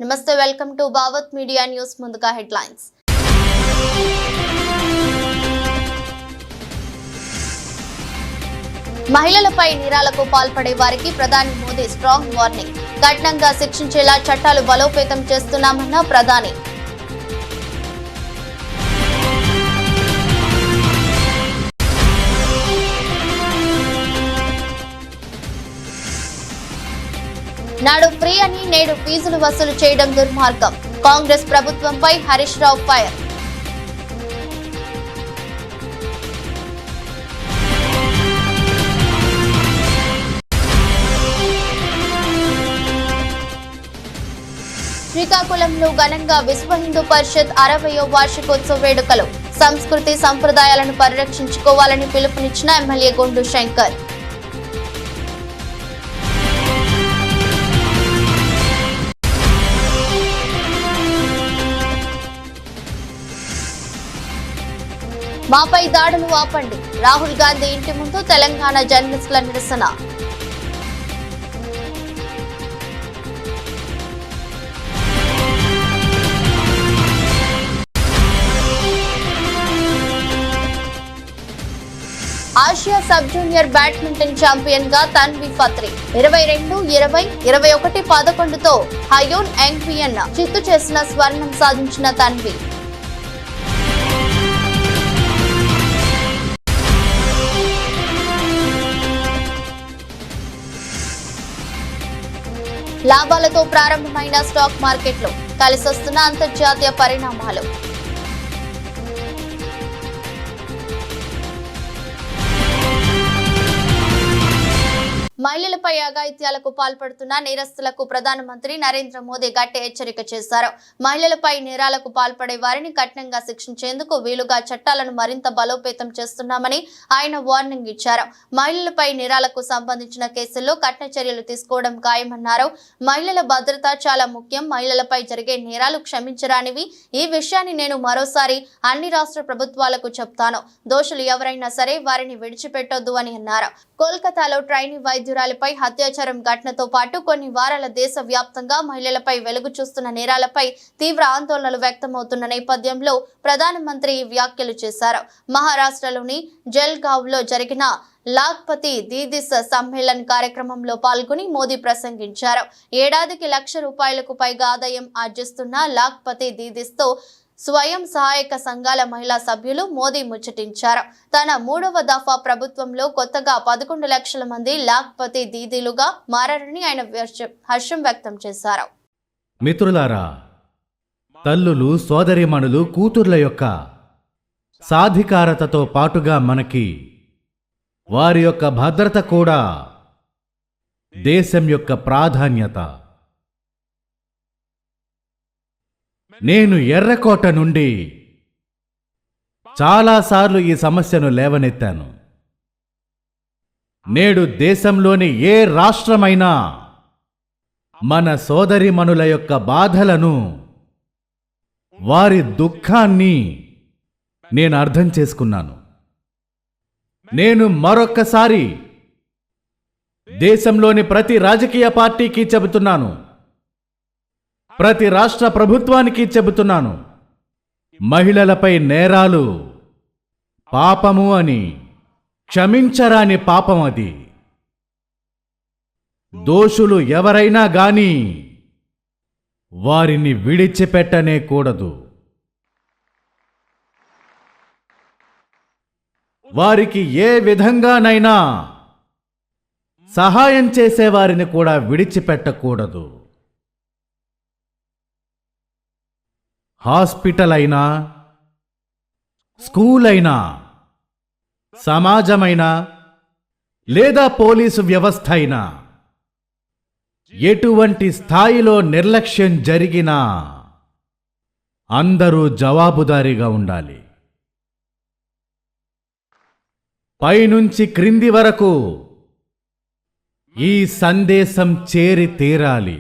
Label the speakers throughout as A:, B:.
A: నమస్తే, welcome to Bhavat media news. ముందుగా headlines. మహిళలపై నేరాలకు పాల్పడే వారికి ప్రధాని మోదీ స్ట్రాంగ్ వార్నింగ్. కఠినంగా శిక్షించేలా చట్టాలు బలోపేతం చేస్తున్నామన్న ప్రధాని. నాడు ఫ్రీ అని నేడు ఫీజులు వసూలు చేయడం దుర్మార్గం. కాంగ్రెస్ ప్రభుత్వంపై హరీష్ రావు ఫైర్. శ్రీకాకుళంలో ఘనంగా విశ్వ హిందూ పరిషత్ 60వ వార్షికోత్సవ వేడుకలు. సంస్కృతి సంప్రదాయాలను పరిరక్షించుకోవాలని పిలుపునిచ్చిన ఎమ్మెల్యే గొండు శంకర్. మాపై దాడులు ఆపండి. రాహుల్ గాంధీ ఇంటి ముందు తెలంగాణ జర్నలిస్టుల నిరసన. Asia sub junior badminton champion గా తన్వి ఫత్రి 22-20-21-11తో హయోన్ యాంగ్వియన్ చిత్తు చేసిన స్వర్ణం సాధించిన తన్వి. లాభాలతో ప్రారంభమైన స్టాక్ మార్కెట్లు కలిసొస్తున్న అంతర్జాతీయ పరిణామాలు. మహిళలపై అఘాయిత్యాలకు పాల్పడుతున్న నేరస్తులకు ప్రధానమంత్రి నరేంద్ర మోదీ గట్టి హెచ్చరిక చేశారు. మహిళలపై నేరాలకు పాల్పడే వారిని కఠినంగా శిక్షించేందుకు వీలుగా చట్టాలను మరింత బలోపేతం చేస్తున్నామని ఆయన వార్నింగ్ ఇచ్చారు. మహిళలపై నేరాలకు సంబంధించిన కేసుల్లో కఠిన చర్యలు తీసుకోవడం ఖాయమన్నారు. మహిళల భద్రత చాలా ముఖ్యం. మహిళలపై జరిగే నేరాలు క్షమించరానివి. ఈ విషయాన్ని నేను మరోసారి అన్ని రాష్ట్ర ప్రభుత్వాలకు చెప్తాను. దోషులు ఎవరైనా సరే వారిని విడిచిపెట్టొద్దు అని అన్నారు. కోల్కతాలో ట్రైనీ వైద్యురాలిపై అత్యాచారం ఘటనతో పాటు కొన్ని వారాల దేశవ్యాప్తంగా మహిళలపై వెలుగు చూస్తున్న నేరాలపై తీవ్ర ఆందోళనలు వ్యక్తమవుతున్న నేపథ్యంలో ప్రధానమంత్రి ఈ వ్యాఖ్యలు చేశారు. మహారాష్ట్రలోని జల్గావ్లో జరిగిన లాఖ్పతి దీదీస్ సమ్మేళన్ కార్యక్రమంలో పాల్గొని మోదీ ప్రసంగించారు. ఏడాదికి ₹1,00,000 పైగా ఆదాయం ఆర్జిస్తున్న లాఖ్పతి దీదీస్తో స్వయం సహాయక సంఘాల మహిళా సభ్యులు మోదీ ముచ్చటించారు. తన 3వ దఫా ప్రభుత్వంలో కొత్తగా 11 లక్షల మంది లాఖ్పతి దీదీలుగా మారారని ఆయన హర్షం వ్యక్తం చేశారు.
B: మిత్రులారా, తల్లులు, సోదరీమణులు, కూతుర్ల యొక్క సాధికారతతో పాటుగా మనకి వారి యొక్క భద్రత కూడా దేశం యొక్క ప్రాధాన్యత. నేను ఎర్రకోట నుండి చాలాసార్లు ఈ సమస్యను లేవనెత్తాను. నేడు దేశంలోని ఏ రాష్ట్రమైనా మన సోదరీమణుల యొక్క బాధలను, వారి దుఃఖాన్ని నేను అర్థం చేసుకున్నాను. నేను మరొక్కసారి దేశంలోని ప్రతి రాజకీయ పార్టీకి చెబుతున్నాను, ప్రతి రాష్ట్ర ప్రభుత్వానికి చెబుతున్నాను, మహిళలపై నేరాలు పాపము అని, క్షమించరాని పాపం అది. దోషులు ఎవరైనా గాని వారిని విడిచిపెట్టనే కూడదు. వారికి ఏ విధంగానైనా సహాయం చేసేవారిని కూడా విడిచిపెట్టకూడదు. హాస్పిటల్ అయినా, స్కూల్ అయినా, సమాజమైనా లేదా పోలీసు వ్యవస్థ అయినా ఎటువంటి స్థాయిలో నిర్లక్ష్యం జరిగినా అందరూ జవాబుదారీగా ఉండాలి. పైనుంచి క్రింది వరకు ఈ సందేశం చేరి తీరాలి.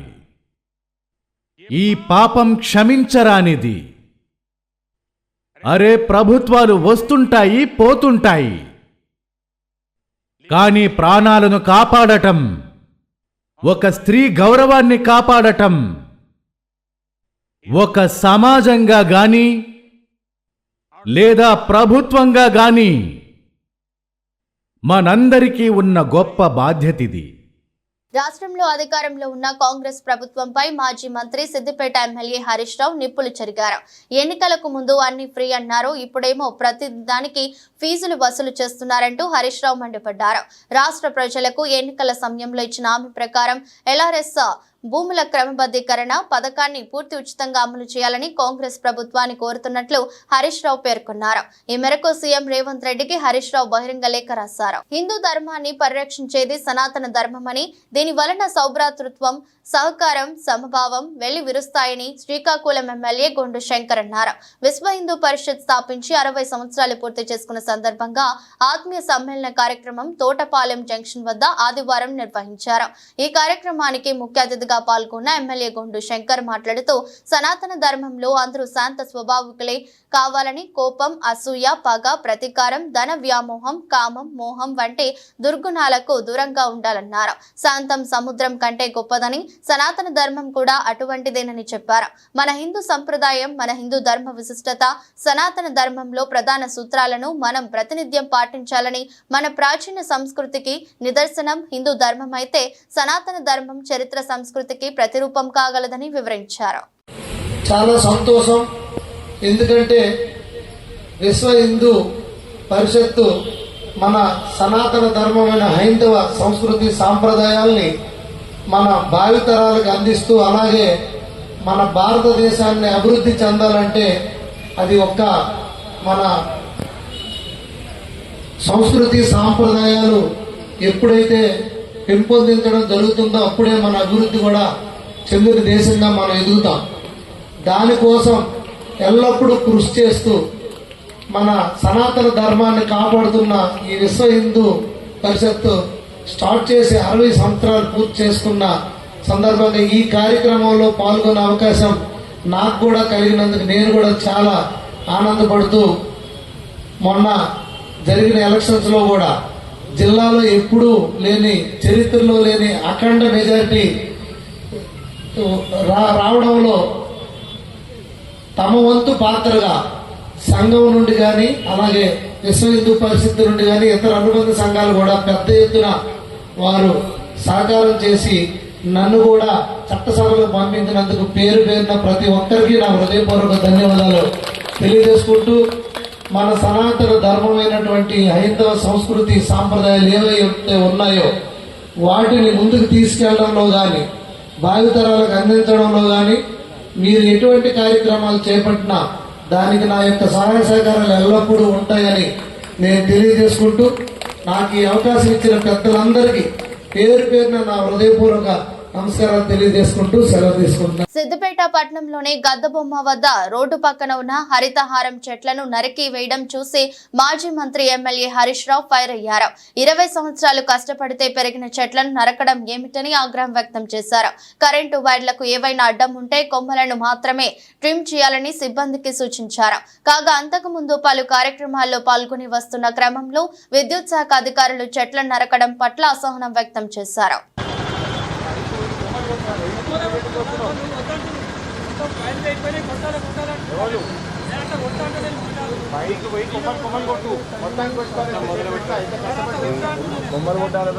B: ఈ పాపం క్షమించరానిది. అరే, ప్రభుత్వాలు వస్తుంటాయి, పోతుంటాయి, కానీ ప్రాణాలను కాపాడటం, ఒక స్త్రీ గౌరవాన్ని కాపాడటం ఒక సమాజంగా గాని లేదా ప్రభుత్వంగా గాని మనందరికీ ఉన్న గొప్ప బాధ్యతిది.
A: రాష్ట్రంలో అధికారంలో ఉన్న కాంగ్రెస్ ప్రభుత్వంపై మాజీ మంత్రి సిద్దిపేట ఎమ్మెల్యే హరీష్ రావు నిప్పులు చెరిగారు. ఎన్నికలకు ముందు అన్ని ఫ్రీ అన్నారు, ఇప్పుడేమో ప్రతి దానికి ఫీజులు వసూలు చేస్తున్నారంటూ హరీష్ రావు మండిపడ్డారు. రాష్ట్ర ప్రజలకు ఎన్నికల సమయంలో ఇచ్చిన హామీ ప్రకారం LRS భూముల క్రమబద్ధీకరణ పథకాన్ని పూర్తి ఉచితంగా అమలు చేయాలని కాంగ్రెస్ ప్రభుత్వాన్ని కోరుతున్నట్లు హరీష్ రావు పేర్కొన్నారు. ఈ మేరకు సీఎం రేవంత్ రెడ్డికి హరీష్ రావు బహిరంగ లేఖ రాశారు. హిందూ ధర్మాన్ని పరిరక్షించేది సనాతన ధర్మమని, దీని వలన సౌభ్రాతృత్వం, సహకారం, సమభావం వెళ్లి విరుస్తాయని శ్రీకాకుళం ఎమ్మెల్యే గొండు శంకర్ అన్నారు. విశ్వ హిందూ పరిషత్ స్థాపించి 60 సంవత్సరాలు పూర్తి చేసుకున్న సందర్భంగా ఆత్మీయ సమ్మేళన కార్యక్రమం తోటపాలెం జంక్షన్ వద్ద ఆదివారం నిర్వహించారు. ఈ కార్యక్రమానికి ముఖ్య అతిథిగా పాల్గొన్న ఎమ్మెల్యే గొండు శంకర్ మాట్లాడుతూ సనాతన ధర్మంలో అందరూ శాంత స్వభావికులే కావాలని, కోపం, అసూయ, పగ, ప్రతీకారం, ధన వ్యామోహం, కామం, మోహం వంటి దుర్గుణాలకు దూరంగా ఉండాలన్నారు. శాంతం సముద్రం కంటే గొప్పదని, సనాతన ధర్మం కూడా అటువంటిదేనని చెప్పారు. మన హిందూ సంప్రదాయం, మన హిందూ ధర్మ విశిష్టత, సనాతన ధర్మంలో ప్రధాన సూత్రాలను మనం ప్రతినిత్యం పాటించాలని, మన ప్రాచీన సంస్కృతికి నిదర్శనం హిందూ ధర్మం అయితే సనాతన ధర్మం చరిత్ర సంస్కృతికి ప్రతిరూపం కాగలదని వివరించారు.
C: చాలా సంతోషం, ఎందుకంటే విశ్వ హిందూ పరిషత్తు మన సనాతన ధర్మమైన హైందవ సంస్కృతి సాంప్రదాయాల్ని మన భావితరాలకు అందిస్తూ, అలాగే మన భారతదేశాన్ని అభివృద్ధి చెందాలంటే అది ఒక్క మన సంస్కృతి సాంప్రదాయాలు ఎప్పుడైతే పెంపొందించడం జరుగుతుందో అప్పుడే మన అభివృద్ధి కూడా చెందిన దేశంగా మనం ఎదుగుతాం. దానికోసం ఎల్లప్పుడూ కృషి చేస్తూ మన సనాతన ధర్మాన్ని కాపాడుతున్న ఈ విశ్వ హిందూ పరిషత్తు స్టార్ట్ చేసి 60 సంవత్సరాలు పూర్తి చేసుకున్న సందర్భంగా ఈ కార్యక్రమంలో పాల్గొనే అవకాశం నాకు కూడా కలిగినందుకు నేను కూడా చాలా ఆనందపడుతూ, మొన్న జరిగిన ఎలక్షన్స్ లో కూడా జిల్లాలో ఎప్పుడూ లేని, చరిత్రలో లేని అఖండ మెజారిటీ రావడంలో తమ వంతు పాత్రగా సంఘం నుండి కానీ, అలాగే విశ్వ హిందూ పరిషత్ నుండి కానీ, ఇతర అనుబంధ సంఘాలు కూడా పెద్ద ఎత్తున వారు సహకారం చేసి నన్ను కూడా చట్టసభలో పంపించినందుకు పేరు పేరున ప్రతి ఒక్కరికి నా హృదయపూర్వక ధన్యవాదాలు తెలియజేసుకుంటూ, మన సనాతన ధర్మమైనటువంటి హైందవ సంస్కృతి సాంప్రదాయాలు ఏవైతే ఉన్నాయో వాటిని ముందుకు తీసుకెళ్లడంలో కానీ, భావితరాలకు అందించడంలో కానీ మీరు ఎటువంటి కార్యక్రమాలు చేపట్టినా దానికి నా యొక్క సహాయ సహకారాలు ఎల్లప్పుడూ ఉంటాయని నేను తెలియజేసుకుంటూ, నాకు ఈ అవకాశం ఇచ్చిన పెద్దలందరికీ పేరు పేరున నా హృదయపూర్వక నమస్కారాలు తెలియజేసుకుంటూ సెలవు తీసుకుంటున్నాను.
A: సిద్దిపేట పట్టణంలోని గద్దబొమ్మ వద్ద రోడ్డు పక్కన ఉన్న హరితహారం చెట్లను నరికి వేయడం చూసి మాజీ మంత్రి ఎమ్మెల్యే హరీష్ రావు ఫైర్ అయ్యారు. 20 సంవత్సరాలు కష్టపడితే పెరిగిన చెట్లను నరకడం ఏమిటని ఆగ్రహం వ్యక్తం చేశారు. కరెంటు వైర్లకు ఏవైనా అడ్డం ఉంటే కొమ్మలను మాత్రమే ట్రిమ్ చేయాలని సిబ్బందికి సూచించారు. కాగా అంతకు ముందు పలు కార్యక్రమాల్లో పాల్గొని వస్తున్న క్రమంలో విద్యుత్ శాఖ అధికారులు చెట్లను నరకడం పట్ల అసహనం వ్యక్తం చేశారు.
D: కొమ్మలు కొట్టాలి పైకి పోయి కొమ్మలు కొట్టు. కొమ్మలు కొట్టాలి అంటే కొమ్మలు కొట్టాలి.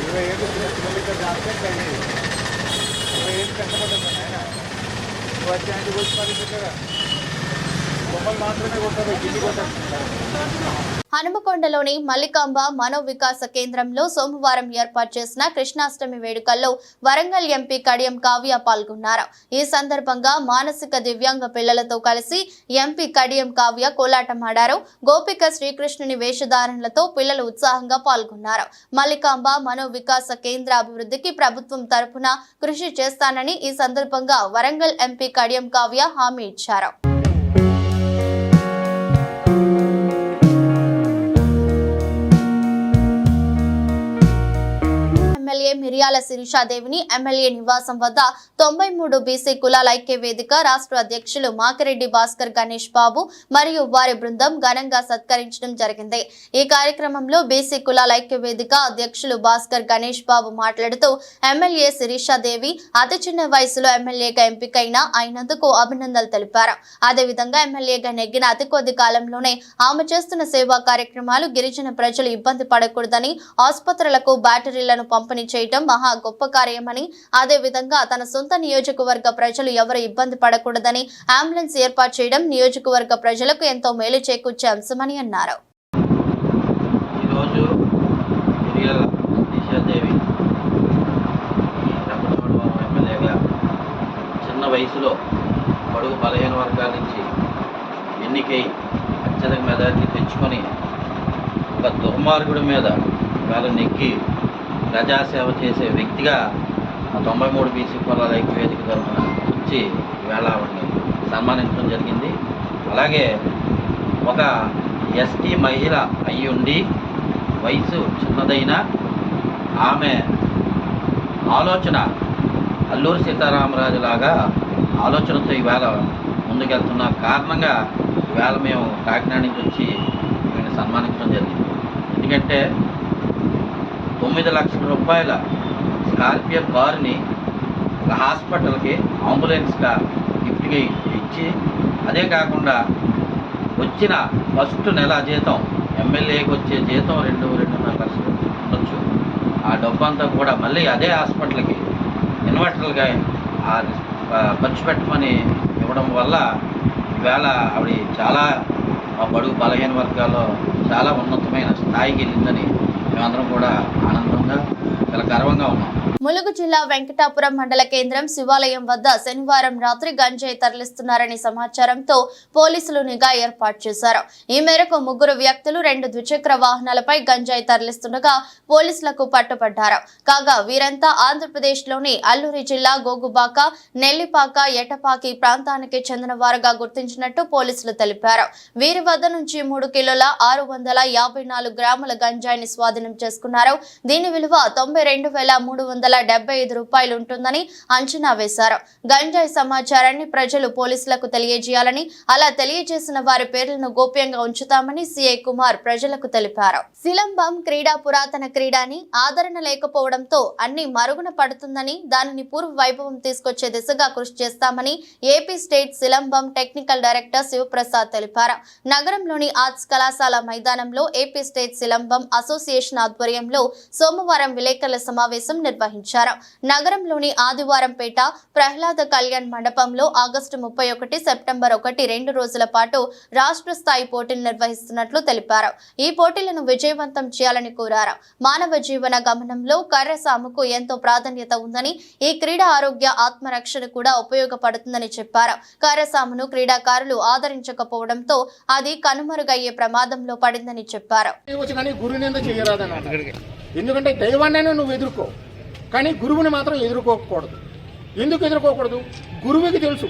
D: ఇక్కడైతే 27 కిలోమీటర్ జాగ్రత్త 27 కష్టపడ్డాను ఆయన వచ్చి ఆయన కూర్చోవాలి. బొమ్మలు మాత్రమే కొడతారు, గిల్లి కొడతారు.
A: హనుమకొండలోని మల్లికాంబ మనోవికాస కేంద్రంలో సోమవారం ఏర్పాటు చేసిన కృష్ణాష్టమి వేడుకల్లో వరంగల్ ఎంపీ కడియం కావ్య పాల్గొన్నారు. ఈ సందర్భంగా మానసిక దివ్యాంగ పిల్లలతో కలిసి ఎంపీ కడియం కావ్య కోలాటమాడారు. గోపిక శ్రీకృష్ణుని వేషధారణలతో పిల్లలు ఉత్సాహంగా పాల్గొన్నారు. మల్లికాంబ మనోవికాస కేంద్ర అభివృద్ధికి ప్రభుత్వం తరపున కృషి చేస్తానని ఈ సందర్భంగా వరంగల్ ఎంపీ కడియం కావ్య హామీ ఇచ్చారు. ఎమ్మెల్యే మిర్యాల శిరీషాదేవిని ఎమ్మెల్యే నివాసం వద్ద 93 బీసీ కులాల ఐక్య వేదిక రాష్ట్ర అధ్యక్షులు మాకిరెడ్డి భాస్కర్ గణేష్ బాబు మరియు వారి బృందం ఘనంగా సత్కరించడం జరిగింది. ఈ కార్యక్రమంలో బీసీ కులాల ఐక్య వేదిక అధ్యక్షులు భాస్కర్ గణేష్ బాబు మాట్లాడుతూ ఎమ్మెల్యే శిరీషాదేవి అతి చిన్న వయసులో ఎమ్మెల్యేగా ఎంపికైన అయినందుకు అభినందనలు తెలిపారు. అదేవిధంగా ఎమ్మెల్యేగా నెగ్గిన అతి కొద్ది కాలంలోనే ఆమె చేస్తున్న సేవా కార్యక్రమాలు గిరిజన ప్రజలు ఇబ్బంది పడకూడదని ఆసుపత్రులకు బ్యాటరీలను పంపిణీ చేయడం మహా గొప్ప కార్యమని, అదే విధంగా తన సొంత నియోజకవర్గ ప్రజలు ఎవరు ఇబ్బంది పడకూడదని అంబులెన్స్ ఏర్పాటు చేయడం నియోజకవర్గ ప్రజలకు ఎంతో మేలు చేకూర్చే అంశమని అన్నారు.
E: ఈరోజు మిర్యాల శిరీషాదేవి ఎమ్మెల్యేగా చిన్న వయసులో బడుగు బలహీన వర్గాల నుంచి ఎన్నికై అత్యధిక మెజారిటీ తెచ్చుకొని ఒక దుర్మార్గుడి మీద వాళ్ళ నెక్కి ప్రజాసేవ చేసే వ్యక్తిగా 93 బీసీ కులాల ఐక్య వేదిక తరఫున వచ్చి ఈవేళ ఆవిడని సన్మానించడం జరిగింది. అలాగే ఒక ఎస్టీ మహిళ అయి ఉండి వయసు చిన్నదైన ఆమె ఆలోచన అల్లూరి సీతారామరాజు లాగా ఆలోచనతో ఈవేళ ముందుకెళ్తున్న కారణంగా ఈవేళ మేము కాకినాడ నుంచి వచ్చి ఈమెను సన్మానించడం జరిగింది. ఎందుకంటే 9 లక్షల రూపాయల స్కార్పియో కారుని ఒక హాస్పిటల్కి అంబులెన్స్గా గిఫ్ట్గా ఇచ్చి, అదే కాకుండా వచ్చిన ఫస్ట్ నెల జీతం ఎమ్మెల్యేకి వచ్చే జీతం 2-2.5 లక్షలు ఉండొచ్చు. ఆ డబ్బంతా కూడా మళ్ళీ అదే హాస్పిటల్కి ఇన్వర్టర్లుగా ఖర్చు పెట్టమని ఇవ్వడం వల్ల ఈవేళ ఆవిడ చాలా బడుగు బలహీన వర్గాల్లో చాలా ఉన్నతమైన స్థాయికి వెళ్ళిందని మేమందరం కూడా ఆనందంగా చాలా గర్వంగా ఉన్నాం.
A: ములుగు జిల్లా వెంకటాపురం మండల కేంద్రం శివాలయం వద్ద శనివారం రాత్రి గంజాయి తరలిస్తున్నారనే సమాచారంతో పోలీసులు నిఘా ఏర్పాటు చేశారు. ఈ మేరకు 3 వ్యక్తులు 2 ద్విచక్ర వాహనాలపై గంజాయి తరలిస్తుండగా పోలీసులకు పట్టుబడ్డారు. కాగా వీరంతా ఆంధ్రప్రదేశ్లోని అల్లూరి జిల్లా గోగుబాక, నెల్లిపాక, ఎటపాకి ప్రాంతానికి చెందిన వారుగా గుర్తించినట్టు పోలీసులు తెలిపారు. వీరి వద్ద నుంచి 3 కిలోల 654 గ్రాముల గంజాయిని స్వాధీనం చేసుకున్నారు. దీని విలువ 92,375 రూపాయలు ఉంటుందని అంచనా వేశారు. గంజాయి సమాచారాన్ని ప్రజలు పోలీసులకు తెలియజేయాలని, అలా తెలియజేసిన వారి పేర్లను గోప్యంగా ఉంచుతామని సిఐ కుమార్ ప్రజలకు తెలిపారు. సిలంబం క్రీడా పురాతన క్రీడాని ఆదరణ లేకపోవడంతో అన్ని మరుగున పడుతుందని, దానిని పూర్వ వైభవం తీసుకొచ్చే దిశగా కృషి చేస్తామని AP state Silambam technical director Shivaprasad తెలిపారు. నగరంలోని ఆర్ట్స్ కళాశాల మైదానంలో ఏపీ స్టేట్ సిలంబం అసోసియేషన్ ఆధ్వర్యంలో సోమవారం విలేకరుల సమావేశం నిర్వహించారు. నగరంలోని ఆదివారంపేట ప్రహ్లాద కళ్యాణ్ మండపంలో ఆగస్టు 31, సెప్టెంబర్ 1 2 రోజుల పాటు రాష్ట్ర స్థాయి పోటీలు నిర్వహిస్తున్నట్లు తెలిపారు. ఈ పోటీలను విజయవంతం చేయాలని కోరారు. మానవ జీవన గమనంలో కర్ర సాముకు ఎంతో ప్రాధాన్యత ఉందని, ఈ క్రీడా ఆరోగ్య ఆత్మరక్షణ కూడా ఉపయోగపడుతుందని చెప్పారు. కర్రసామును క్రీడాకారులు ఆదరించకపోవడంతో అది కనుమరుగయ్యే ప్రమాదంలో పడిందని చెప్పారు.
F: ఎందుకంటే దైవాన్నైనా నువ్వు ఎదుర్కో, కానీ గురువుని మాత్రం ఎదుర్కోకూడదు. ఎందుకు ఎదుర్కోకూడదు? గురువుకి తెలుసు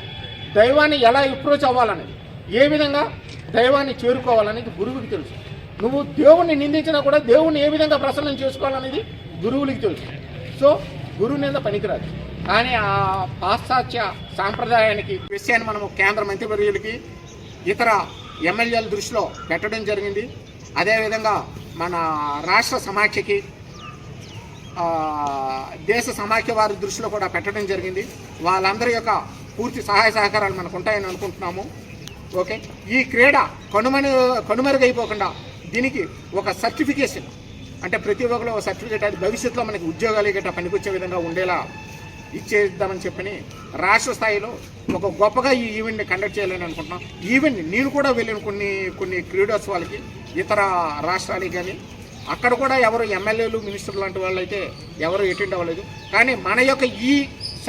F: దైవాన్ని ఎలా అప్రోచ్ అవ్వాలనేది, ఏ విధంగా దైవాన్ని చేరుకోవాలనేది గురువుకి తెలుసు. నువ్వు దేవుణ్ణి నిందించినా కూడా దేవుణ్ణి ఏ విధంగా ప్రసన్నం చేసుకోవాలనేది గురువులకి తెలుసు. సో గురువు మీద పనికిరాదు. కానీ ఆ పాశ్చాత్య సాంప్రదాయానికి విషయాన్ని మనము కేంద్ర మంత్రివర్యులకి, ఇతర ఎమ్మెల్యేల దృష్టిలో పెట్టడం జరిగింది. అదేవిధంగా మన రాష్ట్ర సమాఖ్యకి, దేశ సమాఖ్య వారి దృష్టిలో కూడా పెట్టడం జరిగింది. వాళ్ళందరి యొక్క పూర్తి సహాయ సహకారాలు మనకు ఉంటాయని అనుకుంటున్నాము. ఓకే, ఈ క్రీడ కనుమరుగైపోకుండా దీనికి ఒక సర్టిఫికేషన్, అంటే ప్రతి ఒక్కరు ఒక సర్టిఫికేట్, అది భవిష్యత్తులో మనకి ఉద్యోగాలు గట్రా పనికొచ్చే విధంగా ఉండేలా ఇచ్చేద్దామని చెప్పని రాష్ట్ర స్థాయిలో ఒక గొప్పగా ఈ ఈవెంట్ని కండక్ట్ చేయాలని అనుకుంటున్నాం. ఈవెంట్ నేను కూడా వెళ్ళిన కొన్ని క్రీడోత్సవాలకి ఇతర రాష్ట్రాలకి కానీ అక్కడ కూడా ఎవరు ఎమ్మెల్యేలు మినిస్టర్లు లాంటి వాళ్ళు అయితే ఎవరు అటెండ్ అవ్వలేదు. కానీ మన యొక్క ఈ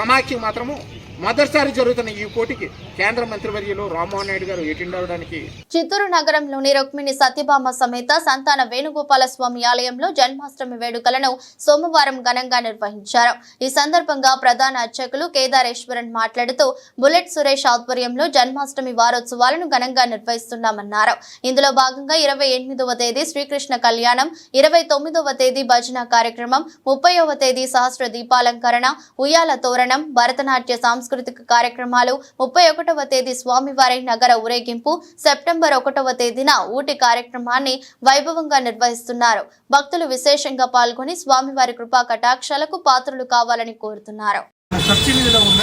F: సమాఖ్య మాత్రము మొదటిసారి జరుగుతున్న ఈ పోటీకి కేంద్ర మంత్రివర్యులు రామ్మోహన్ నాయుడు గారు అటెండ్ అవ్వడానికి
A: చిత్తూరు నగరంలోని రుక్మిణి సత్యభామ సమేత సంతాన వేణుగోపాల స్వామి ఆలయంలో జన్మాష్టమి వేడుకలను సోమవారం ఘనంగా నిర్వహించారు. ఈ సందర్భంగా ప్రధాన అర్చకులు కేదారేశ్వరన్ మాట్లాడుతూ బుల్లెట్ సురేష్ ఆధ్వర్యంలో జన్మాష్టమి వారోత్సవాలను ఘనంగా నిర్వహిస్తున్నామన్నారు. ఇందులో భాగంగా 28వ తేదీ శ్రీకృష్ణ కళ్యాణం, 29వ తేదీ భజన కార్యక్రమం, 30వ తేదీ సహస్ర దీపాలంకరణ, ఉయ్యాల తోరణం, భరతనాట్య సాంస్కృతిక కార్యక్రమాలు, 31వ తేదీ స్వామివారి నగర ఊరేగింపు, సెప్టెంబర్ 1వ తేదీన ఊటి కార్యక్రమాన్ని వైభవంగా నిర్వహిస్తున్నారు. భక్తులు విశేషంగా పాల్గొని స్వామివారి కృపా కటాక్షాలకు పాత్రలు కావాలని కోరుతున్నారు.
G: చర్చిలో ఉన్న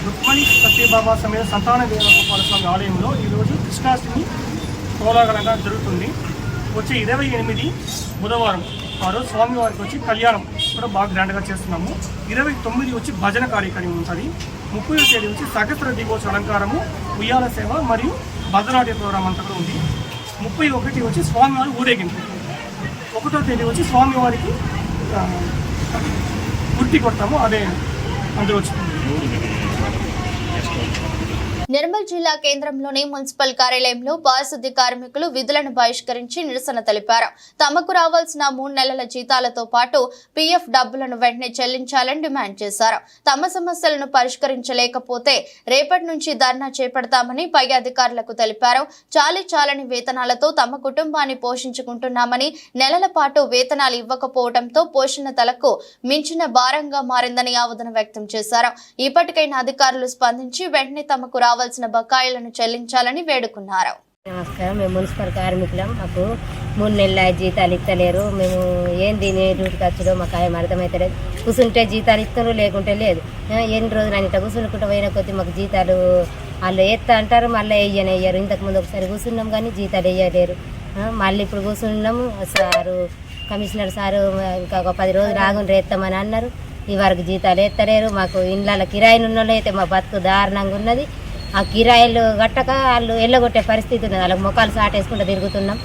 G: రుక్మిణి సత్యభామ సమేత సంతాన వేణుగోపాల స్వామి ఆలయంలో ఈరోజు కృష్ణాష్టమి కోలాహలంగా జరుగుతుంది. వచ్చే 28 బుధవారం ఆ రోజు స్వామివారికి వచ్చి కళ్యాణం కూడా బాగా గ్రాండ్గా చేస్తున్నాము. 29 వచ్చి భజన కార్యక్రమం ఉంటుంది. 30వ తేదీ వచ్చి సహస్ర దీపోత్సవ అలంకారము, ఉయ్యాల సేవ మరియు భద్రనాట్య ప్రోగ్రాం అంతా కూడా ఉంది. 31 వచ్చి స్వామివారి ఊరేగింపు. 1వ తేదీ వచ్చి స్వామివారికి గుర్తి కొడతాము, అదే అందరూ వచ్చింది.
A: నిర్మల్ జిల్లా కేంద్రంలోని మున్సిపల్ కార్యాలయంలో పారిశుద్ధ్య కార్మికులు విధులను బహిష్కరించి నిరసన తెలిపారు. తమకు రావాల్సిన 3 నెలల జీతాలతో పాటు పీఎఫ్ డబ్బులను వెంటనే చెల్లించాలని డిమాండ్ చేశారు. తమ సమస్యలను పరిష్కరించలేకపోతే రేపటి నుంచి ధర్నా చేపడతామని పై అధికారులకు తెలిపారు. చాలని వేతనాలతో తమ కుటుంబాన్ని పోషించుకుంటున్నామని, నెలల పాటు వేతనాలు ఇవ్వకపోవడంతో పోషణ తలకు మించిన భారంగా మారిందని ఆవేదన వ్యక్తం చేశారు. ఇప్పటికైనా అధికారులు స్పందించి వెంటనే తమకు రావాల్సిన బకాయిలను చెల్లించాలని వేడుకున్నారు.
H: నమస్కారం. మేము మున్సిపల్ కార్మికులం. మాకు 3 నెలల జీతాలు ఇస్తలేరు. మేము ఏంది డ్యూటీకి వచ్చాడో మాకు ఏం అర్థమవుతలేదు. కూర్చుంటే జీతాలు ఇస్తారు, లేకుంటే లేదు. ఎన్ని రోజులు అని ఇట్లా కూర్చుంటుకుంటూ పోయిన కొద్దీ మాకు జీతాలు వాళ్ళు ఎత్తా అంటారు, మళ్ళీ వెయ్యరు. ఇంతకుముందు ఒకసారి కూర్చున్నాం కానీ జీతాలు వేయలేరు. మళ్ళీ ఇప్పుడు కూర్చున్నాము. సారు కమిషనర్ సారు ఇంకా ఒక 10 రోజులు ఆగుని రేస్తామని అన్నారు. ఈ వరకు జీతాలు ఎత్తలేరు. మాకు ఇండ్ల కిరాయిలు ఉన్న అయితే మా బతుకు దారుణంగా ఉన్నది. ఆ కిరాయిలు కట్టక వాళ్ళు ఎల్లగొట్టే పరిస్థితి ఉన్నది. వాళ్ళకి మొక్కలు సాటేసుకుంటూ తిరుగుతున్నాం.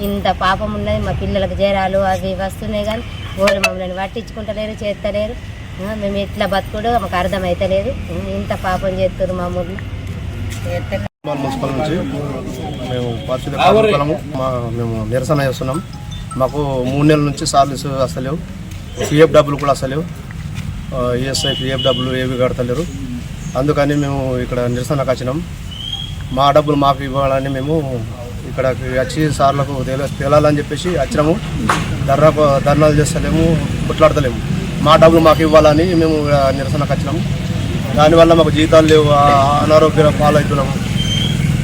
H: ఇంత పాపం ఉన్నది. మా పిల్లలకు జ్వరాలు అవి వస్తున్నాయి కానీ వాళ్ళు మమ్మల్ని పట్టించుకుంటలేరు, చేస్తలేరు. మేము ఎట్లా బతుకుడు మాకు అర్థమవుతలేదు. ఇంత పాపం చేస్తున్నారు మామూలు.
D: మున్సిపల్ నుంచి మేము పారిశుద్ధ్య కార్మికులము. మేము నిరసన చేస్తున్నాం. మాకు 3 నెలల నుంచి సాలరీస్ వస్తలేవు, పిఎఫ్ డబ్బులు కూడా వస్తలేవు, ఈఎస్ఐ పిఎఫ్ డబ్బులు ఏవి కడతలేరు. అందుకని మేము ఇక్కడ నిరసనకు వచ్చినాం. మా డబ్బులు మాకు ఇవ్వాలని మేము ఇక్కడికి వచ్చి సార్లకు తేలాలని చెప్పేసి వచ్చినాము. ధర్నాలు చేస్తలేము, కొట్లాడతలేము. మా డబ్బులు మాకు ఇవ్వాలని మేము నిరసనకు వచ్చినాము. దానివల్ల మాకు జీతాలు లేవు, అనారోగ్య పాలవుతున్నాము.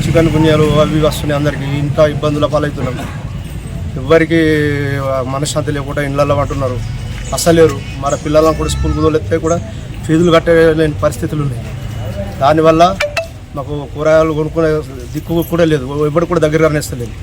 D: చికెన్ గున్యాలు అవి వస్తున్నాయి. అందరికీ ఇంత ఇబ్బందుల పాలవుతున్నాము. ఎవ్వరికి మనశ్శాంతి లేకుండా ఇళ్ళల్లో అంటున్నారు, అసలేరు. మన పిల్లలను కూడా స్కూల్కి తోలెత్తే కూడా ఫీజులు కట్టలేని పరిస్థితులు ఉన్నాయి. దానివల్ల మాకు కూరగాయలు కొనుక్కునే దిక్కు కూడా లేదు, ఎవరు కూడా దగ్గరగా నేస్తలేదు.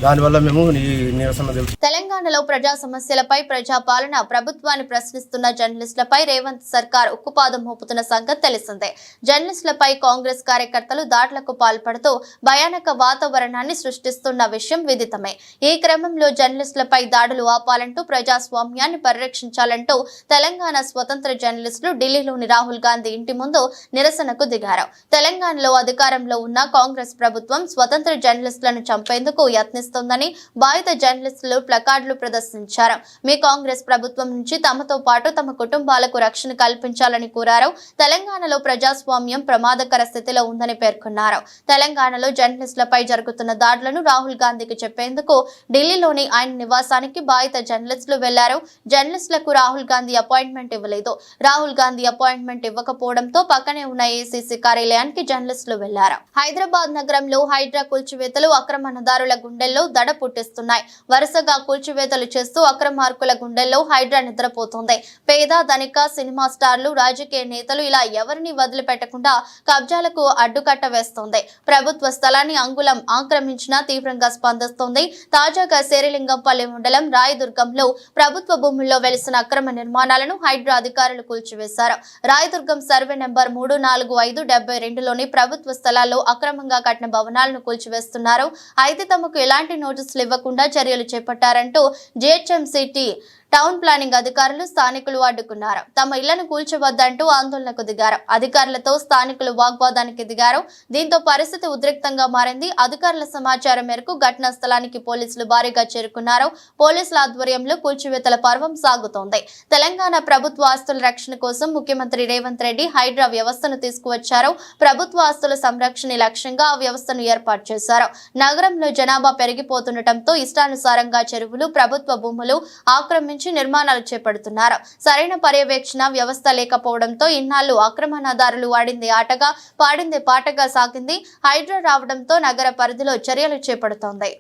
D: దానివల్ల మేము ఈ నిరసన తెలుసు.
A: తెలంగాణలో ప్రజా సమస్యలపై ప్రజాపాలన ప్రభుత్వాన్ని ప్రశ్నిస్తున్న జర్నలిస్టులపై రేవంత్ సర్కార్ ఉక్కుపాదం మోపుతున్న సంగతి తెలిసిందే. జర్నలిస్టులపై కాంగ్రెస్ కార్యకర్తలు దాడులకు పాల్పడుతూ భయానక వాతావరణాన్ని సృష్టిస్తున్న విషయం విదితమే. ఈ క్రమంలో జర్నలిస్టులపై దాడులు ఆపాలంటూ ప్రజాస్వామ్యాన్ని పరిరక్షించాలంటూ తెలంగాణ స్వతంత్ర జర్నలిస్టులు ఢిల్లీలోని రాహుల్ గాంధీ ఇంటి ముందు నిరసనకు దిగారు. తెలంగాణలో అధికారంలో ఉన్న కాంగ్రెస్ ప్రభుత్వం స్వతంత్ర జర్నలిస్టులను చంపేందుకు యత్నిస్తోందని బాధిత జర్నలిస్టులు ప్లకార్డులు ప్రదర్శించారు. మీ కాంగ్రెస్ ప్రభుత్వం నుంచి తమతో పాటు తమ కుటుంబాలకు రక్షణ కల్పించాలని కోరారు. తెలంగాణలో ప్రజాస్వామ్యం ప్రమాదకర స్థితిలో ఉందని పేర్కొన్నారు. తెలంగాణలో జర్నలిస్టులపై జరుగుతున్న దాడులను రాహుల్ గాంధీకి చెప్పేందుకు ఢిల్లీలోని ఆయన నివాసానికి బాధిత జర్నలిస్టులు వెళ్లారు. జర్నలిస్టులకు రాహుల్ గాంధీ అపాయింట్మెంట్ ఇవ్వలేదు. రాహుల్ గాంధీ అపాయింట్మెంట్ ఇవ్వకపోవడంతో పక్కనే ఉన్న ఏసీసీ కార్యాలయానికి జర్నలిస్టులు వెళ్లారు. హైదరాబాద్ నగరంలో హైడ్రా కూల్చివేతలు, అక్రమ నదారుల గుండెల్లో గుండెల్లో దడ పుట్టిస్తున్నాయి. వరుసగా కూల్చివేతలు చేస్తూ అక్రమార్కుల గుండెల్లో హైడ్రా నిద్రపోతుంది. పేద, ధనిక, సినిమా స్టార్లు, రాజకీయ నేతలు ఇలా ఎవరిని వదిలిపెట్టకుండా కబ్జాలకు అడ్డుకట్ట వేస్తోంది. ప్రభుత్వ స్థలాన్ని అంగుళం ఆక్రమించినా తీవ్రంగా స్పందిస్తోంది. తాజాగా శేరిలింగంపల్లి మండలం రాయదుర్గంలో ప్రభుత్వ భూముల్లో వెలిసిన అక్రమ నిర్మాణాలను హైడ్రా అధికారులు కూల్చివేశారు. రాయదుర్గం సర్వే నెంబర్ 34572లోని ప్రభుత్వ స్థలాల్లో అక్రమంగా కట్టిన భవనాలను కూల్చివేస్తున్నారు. అయితే తమకు ఎలాంటి నోటీసులు ఇవ్వకుండా చర్యలు చేపట్టారంటూ జిహెచ్ఎంసీ టౌన్ ప్లానింగ్ అధికారులు స్థానికులు అడ్డుకున్నారు. తమ ఇళ్లను కూల్చవద్దంటూ ఆందోళనకు దిగారు. అధికారులతో స్థానికులు వాగ్వాదానికి దిగారు. దీంతో పరిస్థితి ఉద్రిక్తంగా మారింది. అధికారుల సమాచారం మేరకు ఘటనా స్థలానికి పోలీసులు భారీగా చేరుకున్నారు. పోలీసుల ఆధ్వర్యంలో కూల్చివేతల పర్వం సాగుతోంది. తెలంగాణ ప్రభుత్వ ఆస్తుల రక్షణ కోసం ముఖ్యమంత్రి రేవంత్ రెడ్డి హైడ్రా వ్యవస్థను తీసుకువచ్చారు. ప్రభుత్వ ఆస్తుల సంరక్షణ లక్ష్యంగా ఆ వ్యవస్థను ఏర్పాటు చేశారు. నగరంలో జనాభా పెరిగిపోతుండటంతో ఇష్టానుసారంగా చెరువులు, ప్రభుత్వ భూములు ఆక్రమించి నిర్మాణాలు చేపడుతున్నారు. సరైన పర్యవేక్షణ వ్యవస్థ లేకపోవడంతో ఇన్నాళ్లు ఆక్రమణదారులు వాడింది ఆటగా, పాడింది పాటగా సాగింది. హైడ్రా రావడంతో నగర పరిధిలో చర్యలు చేపడుతోంది.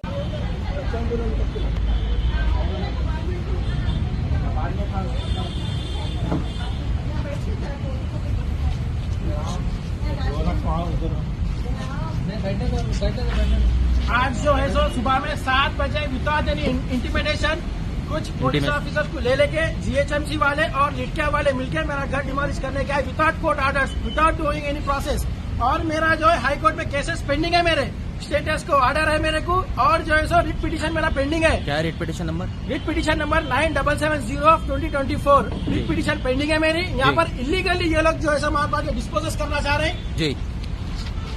G: आज जो है सो सुबह में 7 बजे विदाउट एनी इंटिमिडेशन कुछ पुलिस ऑफिसर को ले लेके जीएचएमसी वाले और लिटकिया वाले मिलकर मेरा घर डिमोलिश करने के आए without court orders, without doing any process. और मेरा जो है हाई कोर्ट में केसेस पेंडिंग है, मेरे स्टेटस को ऑर्डर है मेरे को, और जो है सो रिट पिटीशन मेरा पेंडिंग है।
I: क्या writ petition number?
G: Writ petition number 9770/2024 writ petition pending है मेरी। यहाँ पर इलीगली ये लोग जो है सो महात्मा के डिस्पोजल करना चाह रहे हैं
I: जी।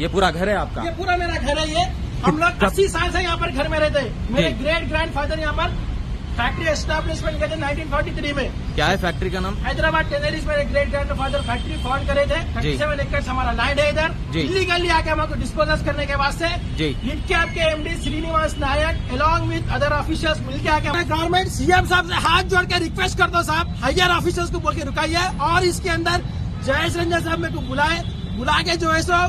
I: ये पूरा घर है आपका?
G: ये पूरा मेरा घर है। ये हम लोग 80 साल से यहाँ पर घर में रहते हैं। मेरे ग्रेट ग्रैंड फादर यहाँ पर फैक्ट्री एस्टेब्लिशमेंट करे थे 1943 में।
I: क्या है फैक्ट्री का नाम?
G: हैदराबाद टेनरीज मेरे great grand father factory found करे थे। 37 एकड़ हमारा लैंड है इधर। इलीगली आके हमको डिस्पोजल करने के वास्ते लिटके आपके MD Srinivas Naik along with other officers मिलकर आके गवर्नमेंट सीएम साहब से हाथ जोड़ के रिक्वेस्ट करता हूँ, साहब हायर ऑफिसर्स को बोल के रुकाइए। और इसके अंदर जयेश रंजन साहब मेरे को बुला के जो है सो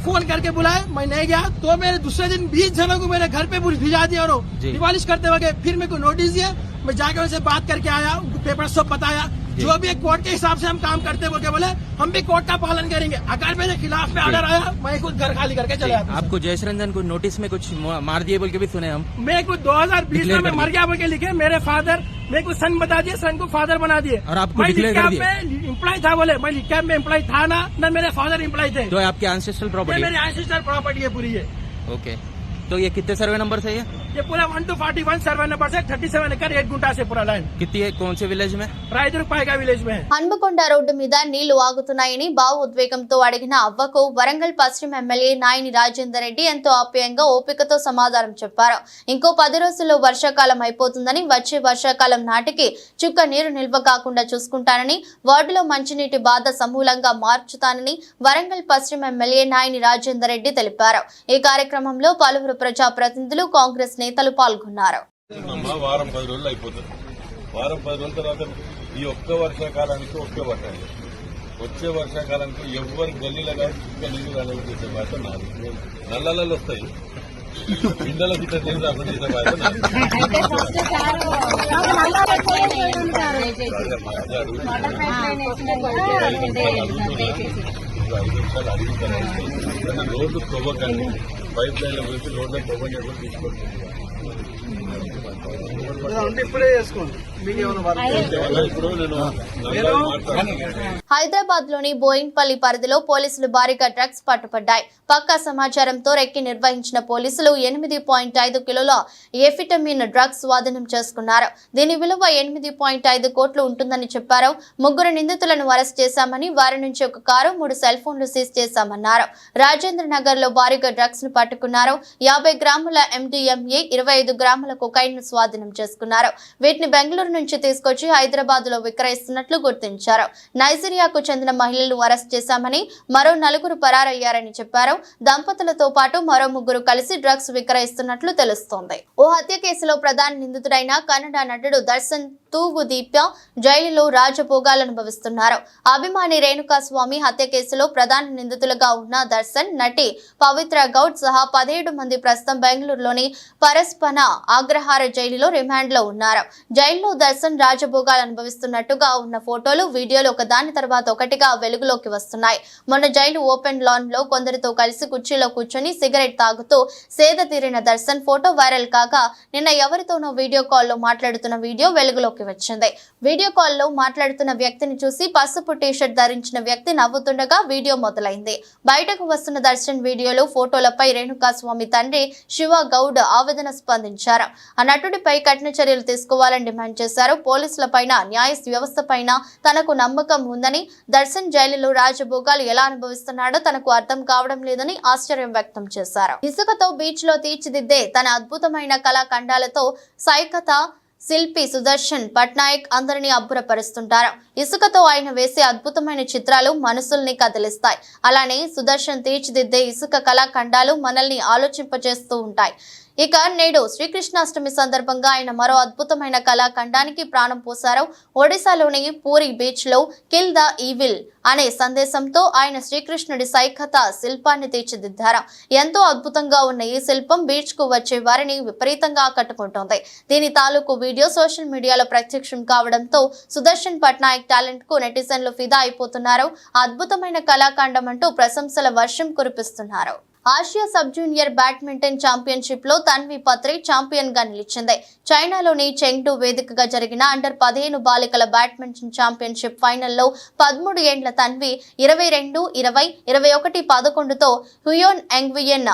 G: फोन करके बुलाए, मैं नहीं गया तो मेरे दूसरे दिन 20 जनों को मेरे घर पे भिजा दिया और डिमोलिश करते वक्त फिर मेरे को नोटिस दिया। मैं जाके उनसे बात करके आया, उनको पेपर सब बताया, जो भी कोर्ट के हिसाब से हम काम करते बोले हम भी कोर्ट का पालन करेंगे। अगर मेरे खिलाफ में ऑर्डर आया मैं खुद घर खाली करके चले आता।
I: आपको जयेश रंजन को नोटिस में कुछ मार दिए बोल के भी सुने हम?
G: मैं कुछ 2020 में मैं मर गया बोल के लिखे। मेरे फादर मेरे को सन बता दिए, सन को फादर बना दिए।
I: और आपको डिक्लेयर कर दिया?
G: एम्प्लॉय था बोले, मैं लिटकैप में एम्प्लॉय था ना मेरे फादर एम्प्लॉय थे।
I: तो आपके एंसेस्ट्रल प्रॉपर्टी?
G: मेरी एंसेस्ट्रल प्रॉपर्टी है पूरी। ये
I: ओके, तो ये कितने सर्वे नंबर से?
G: ये पूरा 1-41 सर्वे नंबर से 37 एकड़ 8 गुंटा से पूरा लाइन।
I: कितनी है? कौन से विलेज में?
G: रायदुर्ग पायगा विलेज में है।
A: హన్మకొండ రోడ్డు మీద నీళ్లు ఆగుతున్నాయని భావోద్వేగంతో అడిగిన అవ్వకు వరంగల్ పశ్చిమ ఎమ్మెల్యే నాయని రాజేందర్ రెడ్డి ఎంతో ఆప్యాయంగా ఓపికతో సమాధానం చెప్పారు. ఇంకో 10 రోజుల్లో వర్షాకాలం అయిపోతుందని, వచ్చే వర్షాకాలం నాటికి చుక్క నీరు నిల్వ కాకుండా చూసుకుంటానని, వార్డులో మంచినీటి బాధ సమూలంగా మార్చుతానని వరంగల్ పశ్చిమ ఎమ్మెల్యే నాయని రాజేందర్ రెడ్డి తెలిపారు. ఈ కార్యక్రమంలో పలువురు ప్రజాప్రతినిధులు, కాంగ్రెస్ నేతలు పాల్గొన్నారు.
J: వారం 10 రోజులు అయిపోతుంది. వారం 10 రోజుల తర్వాత ఈ ఒక్క వర్షాకాలానికి ఒకే పట్టాలి. వచ్చే వర్షాకాలానికి ఎవరి గల్లీలుగా ఇంకా నీళ్లు రాలేదు చేసే బాధ్యత నాది. నల్లలలో వస్తాయి, ఇండలకు ఇట్లా నీళ్ళు రాకుండా చేసే బాధ్యత నాది. 5 నిమిషాలు అడిగిన రోడ్డు తవ్వకండి, పైప్ లైన్ల గురించి రోడ్ల తవ్వండి తీసుకోండి.
C: ఇప్పుడే చేసుకోండి.
A: హైదరాబాద్ లోని బోయిన్పల్లి పరిధిలో పోలీసులు భారీగా డ్రగ్స్ పట్టుపడ్డాయి. పక్కా సమాచారంతో రెక్కి నిర్వహించిన పోలీసులు 8.5 కిలోల ఎఫిటమిన్ డ్రగ్స్ స్వాధీనం చేసుకున్నారు. దీని విలువ 8.5 కోట్లు ఉంటుందని చెప్పారు. 3 నిందితులను అరెస్ట్ చేశామని, వారి నుంచి ఒక కారు, 3 సెల్ ఫోన్లు సీజ్ చేశామన్నారు. రాజేంద్ర నగర్ లో భారీగా డ్రగ్స్ ను పట్టుకున్నారు. 50 గ్రాముల MDMA, 25 గ్రాముల కొకైన్ ను స్వాధీనం చేసుకున్నారు. వీటిని బెంగళూరు నుంచి తీసుకొచ్చి హైదరాబాద్ లో విక్రయిస్తున్నట్లు గుర్తించారు. నైజీరియాకు చెందిన మహిళలను అరెస్ట్ చేశామని, మరో 4 పరారయ్యారని చెప్పారు. దంపతులతో పాటు మరో 3 కలిసి డ్రగ్స్ విక్రయిస్తున్నట్లు తెలుస్తోంది. ఓ హత్య కేసులో ప్రధాన నిందితుడైన కన్నడ నటుడు దర్శన్ తూగు దీప్య జైలులో రాజభోగాలు అనుభవిస్తున్నారు. అభిమాని రేణుకాస్వామి హత్య కేసులో ప్రధాన నిందితులుగా ఉన్న దర్శన్, నటి పవిత్ర గౌడ్ సహా 17 మంది ప్రస్తుతం బెంగళూరులోని పరస్పన అగ్రహార జైలులో రిమాండ్లో ఉన్నారు. జైల్లో దర్శన్ రాజభోగాలు అనుభవిస్తున్నట్టుగా ఉన్న ఫోటోలు, వీడియోలు ఒకదాని తర్వాత ఒకటిగా వెలుగులోకి వస్తున్నాయి. మొన్న జైలు ఓపెన్ లాన్ లో కొందరితో కలిసి కుర్చీలో కూర్చొని సిగరెట్ తాగుతూ సేద తీరిన దర్శన్ ఫోటో వైరల్ కాగా నిన్న ఎవరితోనో వీడియో కాల్లో మాట్లాడుతున్న వీడియో వెలుగులోకి వచ్చింది. వీడియో కాల్లో మాట్లాడుతున్న వ్యక్తిని చూసి పసుపు టీషర్ట్ ధరించిన వ్యక్తి నవ్వుతుండగా వీడియో మొదలైంది. బయటకు వస్తున్న దర్శన్ వీడియోలు, ఫోటోలపై రేణుకాస్వామి తండ్రి శివ గౌడ్ ఆవేదన స్పందించారు. ఆ నటుడిపై కఠిన చర్యలు తీసుకోవాలని డిమాండ్ చేశారు. పోలీసులపైన, న్యాయ వ్యవస్థపైన తనకు నమ్మకం ఉందని, దర్శన్ జైలులో రాజభోగాలు ఎలా అనుభవిస్తున్నాడో తనకు అర్థం కావడం లేదని ఆశ్చర్యం వ్యక్తం చేశారు. ఇసుకతో బీచ్ లో తీర్చిదిద్దే తన అద్భుతమైన కళాఖండాలతో సైకత శిల్పి సుదర్శన్ పట్నాయక్ అందరినీ అబ్బురపరుస్తుంటారు. ఇసుకతో ఆయన వేసే అద్భుతమైన చిత్రాలు మనసుల్ని కదిలిస్తాయి. అలానే సుదర్శన్ తీర్చిదిద్దే ఇసుక కళాఖండాలు మనల్ని ఆలోచింపజేస్తూ ఉంటాయి. ఇక నేడు శ్రీకృష్ణాష్టమి సందర్భంగా ఆయన మరో అద్భుతమైన కళాఖండానికి ప్రాణం పోశారు. ఒడిశాలోని పూరి బీచ్ లో కిల్ ద ఈవిల్ అనే సందేశంతో ఆయన శ్రీకృష్ణుడి సైకత శిల్పాన్ని తీర్చిదిద్దారు. ఎంతో అద్భుతంగా ఉన్న ఈ శిల్పం బీచ్ కు వచ్చే వారిని విపరీతంగా ఆకట్టుకుంటోంది. దీని తాలూకు వీడియో సోషల్ మీడియాలో ప్రత్యక్షం కావడంతో సుదర్శన్ పట్నాయక్ టాలెంట్ కు నెటిజన్లు ఫిదా అయిపోతున్నారు. అద్భుతమైన కళాఖండం అంటూ ప్రశంసల వర్షం కురిపిస్తున్నారు. Asia sub junior badminton championship లో తన్వి పత్రి ఛాంపియన్ గా నిలిచింది. చైనాలోని చెంగ్డు వేదికగా జరిగిన అండర్ 15 బాలికల బ్యాడ్మింటన్ ఛాంపియన్షిప్ ఫైనల్లో 13 ఏండ్ల తన్వి 22-20, 21-11తో హ్యూయోన్ ఎంగ్వియన్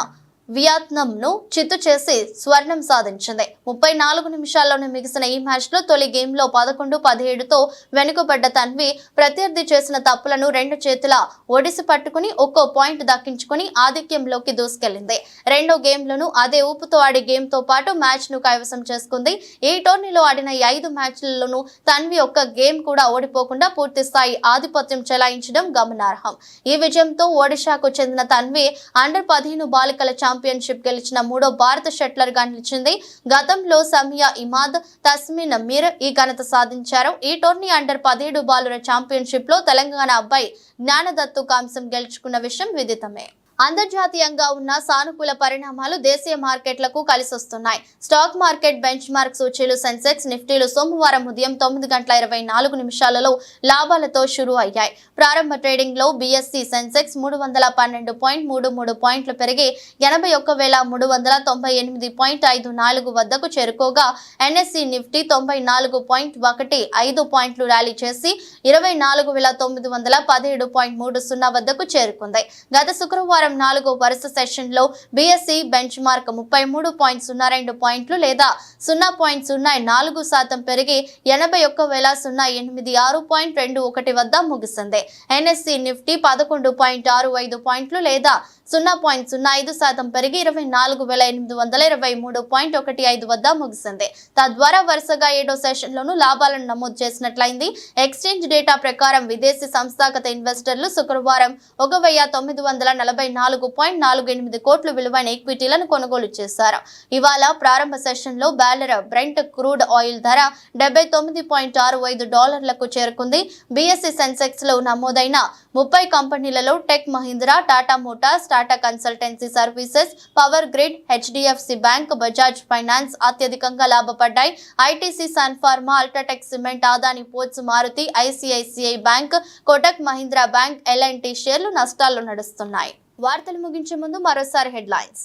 A: వియత్నాం ను చిత్తు చేసి స్వర్ణం సాధించింది. 34 నిమిషాల్లోనే ముగిసిన ఈ మ్యాచ్ లో తొలి గేమ్ లో 11-17తో వెనుకబడ్డ తన్వి ప్రత్యర్థి చేసిన తప్పులను 2 చేతుల ఒడిసి పట్టుకుని ఒక్కో పాయింట్ దక్కించుకుని ఆధిక్యంలోకి దూసుకెళ్లింది. రెండో గేమ్ లోను అదే ఊపుతో ఆడి గేమ్ తో పాటు మ్యాచ్ ను కైవసం చేసుకుంది. ఈ టోర్నీలో ఆడిన 5 మ్యాచ్లలోనూ తన్వి ఒక్క గేమ్ కూడా ఓడిపోకుండా పూర్తి స్థాయి ఆధిపత్యం చెలాయించడం గమనార్హం. ఈ విజయంతో ఒడిశాకు చెందిన తన్వి అండర్ 15 బాలికల ఛాంపియన్షిప్ గెలిచిన 3వ భారత షట్లర్ గా నిలిచింది. గతంలో సమియా ఇమాద్, తస్మిన్ మీర్ ఈ ఘనత సాధించారు. ఈ టోర్నీ అండర్ 17 బాలుర ఛాంపియన్షిప్ లో తెలంగాణ అబ్బాయి జ్ఞానదత్తు కాంస్యం గెలుచుకున్న విషయం విదితమే. అంతర్జాతీయంగా ఉన్న సానుకూల పరిణామాలు దేశీయ మార్కెట్లకు కలిసొస్తున్నాయి. స్టాక్ మార్కెట్ బెంచ్ మార్క్ సూచీలు సెన్సెక్స్, నిఫ్టీలు సోమవారం ఉదయం 9:24 లాభాలతో షురూ అయ్యాయి. ప్రారంభ ట్రేడింగ్ లో బీఎస్సీ సెన్సెక్స్ 312.33 పాయింట్లు పెరిగి 81,398.54 వద్దకు చేరుకోగా ఎన్ఎస్సీ నిఫ్టీ 94.15 పాయింట్లు ర్యాలీ చేసి 24,917.30 వద్దకు చేరుకుంది. గత శుక్రవారం 4వ వరుస సెషన్ లో బీఎస్సీ బెంచ్ మార్క్ 33.02 పాయింట్లు లేదా 0.04% పెరిగి 81,086.21 వద్ద ముగిసింది. ఎన్ఎస్సీ నిఫ్టీ 11.65 పాయింట్లు లేదా 0.05% పెరిగి 24,823.15 వద్ద ముగిసింది. తద్వారా వరుసగా 7వ సెషన్ లోను లాభాలను నమోదు చేసినట్లయింది. ఎక్స్చేంజ్ డేటా ప్రకారం విదేశీ సంస్థాగత ఇన్వెస్టర్లు శుక్రవారం 1,094.48 కోట్ల విలువైన ఈక్విటీలను కొనుగోలు చేశారు. ఇవాళ ప్రారంభ సెషన్ లో బ్యాలర్ బ్రెంట్ క్రూడ్ ఆయిల్ ధర $70.65 చేరుకుంది. బీఎస్సీ సెన్సెక్స్ లో నమోదైన 30 కంపెనీలలో tech Mahindra, Tata motors, Tata consultancy services, power grid, HDFC bank, Bajaj finance అత్యధికంగా లాభపడ్డాయి. ITC, sun pharma, UltraTech cement, Adani ports, Maruti, ICICI bank, Kotak Mahindra bank, L N T షేర్లు నష్టాల్లో నడుస్తున్నాయి. వార్తలు ముగించే ముందు మరోసారి హెడ్లైన్స్.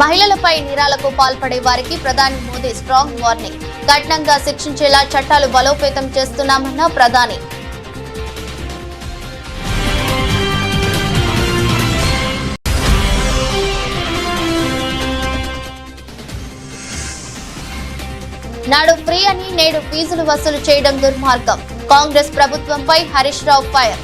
A: మహిళలపై నేరాలకు పాల్పడే వారికి ప్రధాని మోదీ స్ట్రాంగ్ వార్నింగ్. కఠినంగా శిక్షించేలా చట్టాలు బలోపేతం చేస్తున్నామన్న ప్రధాని. నాడు ఫ్రీ అని నేడు ఫీజులు వసూలు చేయడం దుర్మార్గం. కాంగ్రెస్ ప్రభుత్వంపై హరీష్ రావు ఫైర్.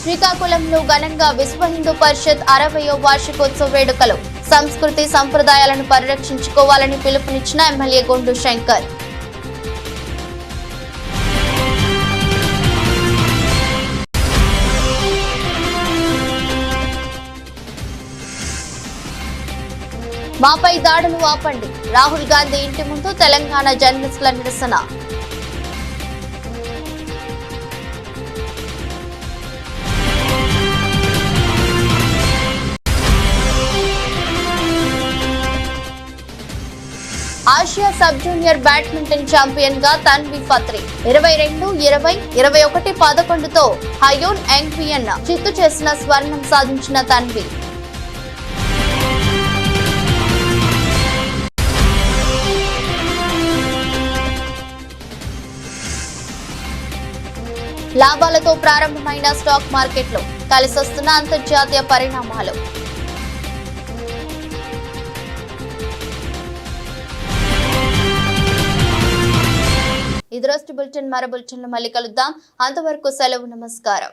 A: శ్రీకాకుళంలో ఘనంగా విశ్వ హిందూ పరిషత్ 60వ వార్షికోత్సవ వేడుకలు. సంస్కృతి సంప్రదాయాలను పరిరక్షించుకోవాలని పిలుపునిచ్చిన ఎమ్మెల్యే గొండు శంకర్. మాపై దాడులు ఆపండి. రాహుల్ గాంధీ ఇంటి ముందు తెలంగాణ జర్నలిస్టుల నిరసన. Asia sub junior badminton champion గా తన్వి ఫత్రి 22-20, 21-11తో హయోన్ యాంగ్వియన్ చిత్తు చేసిన స్వర్ణం సాధించిన తన్వి. లాభాలతో ప్రారంభమైన స్టాక్ మార్కెట్లో కలిసొస్తున్న అంతర్జాతీయ పరిణామాలు. ఇది రోజు బులెటిన్. మరో బులెటిన్లో మళ్ళీ కలుద్దాం. అంతవరకు సెలవు. నమస్కారం.